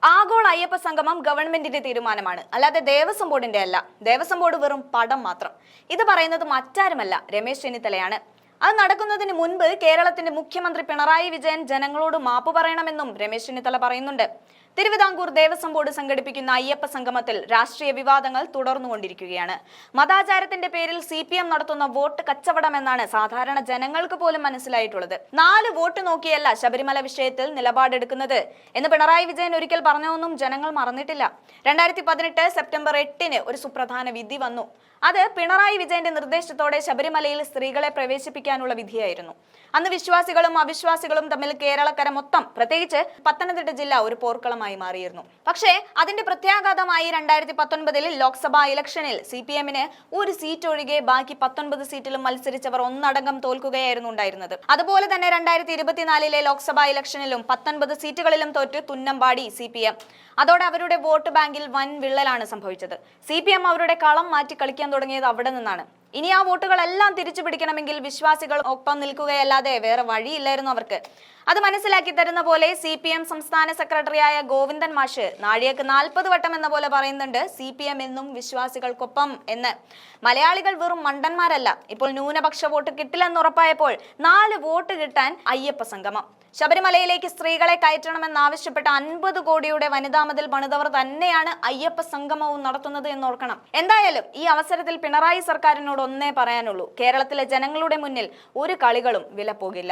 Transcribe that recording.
ആഗോള അയ്യപ്പ സംഗമം ഗവൺമെന്റിന്റെ തീരുമാനമാണ്, അല്ലാതെ ദേവസ്വം ബോർഡിന്റെ അല്ല. ദേവസ്വം ബോർഡ് വെറും പടം മാത്രം. ഇത് പറയുന്നത് മറ്റാരുമല്ല, രമേശ് ചെന്നിത്തലയാണ്. അത് നടക്കുന്നതിന് മുൻപ് കേരളത്തിന്റെ മുഖ്യമന്ത്രി പിണറായി വിജയൻ ജനങ്ങളോട് മാപ്പ് പറയണമെന്നും രമേശ് ചെന്നിത്തല പറയുന്നുണ്ട്. തിരുവിതാംകൂർ ദേവസ്വം ബോർഡ് സംഘടിപ്പിക്കുന്ന അയ്യപ്പ സംഗമത്തിൽ രാഷ്ട്രീയ വിവാദങ്ങൾ തുടർന്നുകൊണ്ടിരിക്കുകയാണ്. മതാചാരത്തിന്റെ പേരിൽ CPM നടത്തുന്ന വോട്ട് കച്ചവടം എന്നാണ് സാധാരണ ജനങ്ങൾക്ക് പോലും മനസ്സിലായിട്ടുള്ളത്. 4 വോട്ട് നോക്കിയല്ല ശബരിമല വിഷയത്തിൽ നിലപാടെടുക്കുന്നത് എന്ന് പിണറായി വിജയൻ ഒരിക്കൽ പറഞ്ഞൊന്നും ജനങ്ങൾ മറന്നിട്ടില്ല. 2018 സെപ്റ്റംബർ 8 ഒരു സുപ്രധാന വിധി വന്നു. അത് പിണറായി വിജയന്റെ നിർദ്ദേശത്തോടെ ശബരിമലയിൽ സ്ത്രീകളെ പ്രവേശിപ്പിക്കാനുള്ള വിധിയായിരുന്നു. അന്ന് വിശ്വാസികളും അവിശ്വാസികളും തമ്മിൽ കേരളക്കര മൊത്തം, പ്രത്യേകിച്ച് പത്തനംതിട്ട ജില്ല, ഒരു പോർക്കളമായി മാറിയിരുന്നു. പക്ഷേ അതിന്റെ പ്രത്യാഘാതമായി 2019 ലോക്സഭാ ഇലക്ഷനിൽ CPM-ന് ഒരു സീറ്റ് ഒഴികെ ബാക്കി 19 സീറ്റിലും മത്സരിച്ചവർ ഒന്നടങ്കം തോൽക്കുകയായിരുന്നു ഉണ്ടായിരുന്നത്. അതുപോലെ തന്നെ 2024 ലോക്സഭാ ഇലക്ഷനിലും 19 സീറ്റുകളിലും തോറ്റ് തുന്നമ്പാടി CPM. അതോടെ അവരുടെ വോട്ട് ബാങ്കിൽ വൻ വിള്ളലാണ് സംഭവിച്ചത്. CPM അവരുടെ കളം മാറ്റി കളിക്കാൻ തുടങ്ങിയത് അവിടെ നിന്നാണ്. ഇനി ആ വോട്ടുകളെല്ലാം തിരിച്ചു പിടിക്കണമെങ്കിൽ വിശ്വാസികൾ ഒപ്പം നിൽക്കുകയല്ലാതെ വേറെ വഴിയില്ലായിരുന്നു അവർക്ക്. അത് മനസ്സിലാക്കി തരുന്ന പോലെ CPM സംസ്ഥാന സെക്രട്ടറിയായ ഗോവിന്ദൻ മാഷ് നാഴികക്ക് 40 വട്ടം എന്ന പോലെ പറയുന്നുണ്ട് CPM എന്നും വിശ്വാസികൾക്കൊപ്പം എന്ന്. മലയാളികൾ വെറും മണ്ടന്മാരല്ല. ഇപ്പോൾ ന്യൂനപക്ഷ വോട്ട് കിട്ടില്ലെന്ന് ഉറപ്പായപ്പോൾ 4 വോട്ട് കിട്ടാൻ അയ്യപ്പ സംഗമം. ശബരിമലയിലേക്ക് സ്ത്രീകളെ കയറ്റണമെന്നാവശ്യപ്പെട്ട 50 കോടിയുടെ വനിതാ മതിൽ പണിതവർ തന്നെയാണ് അയ്യപ്പ സംഗമവും നടത്തുന്നത് എന്നോർക്കണം. എന്തായാലും ഈ അവസരത്തിൽ പിണറായി സർക്കാരിനോട് ഒന്നേ പറയാനുള്ളൂ: കേരളത്തിലെ ജനങ്ങളുടെ മുന്നിൽ ഒരു കളികളും വില പോകില്ല.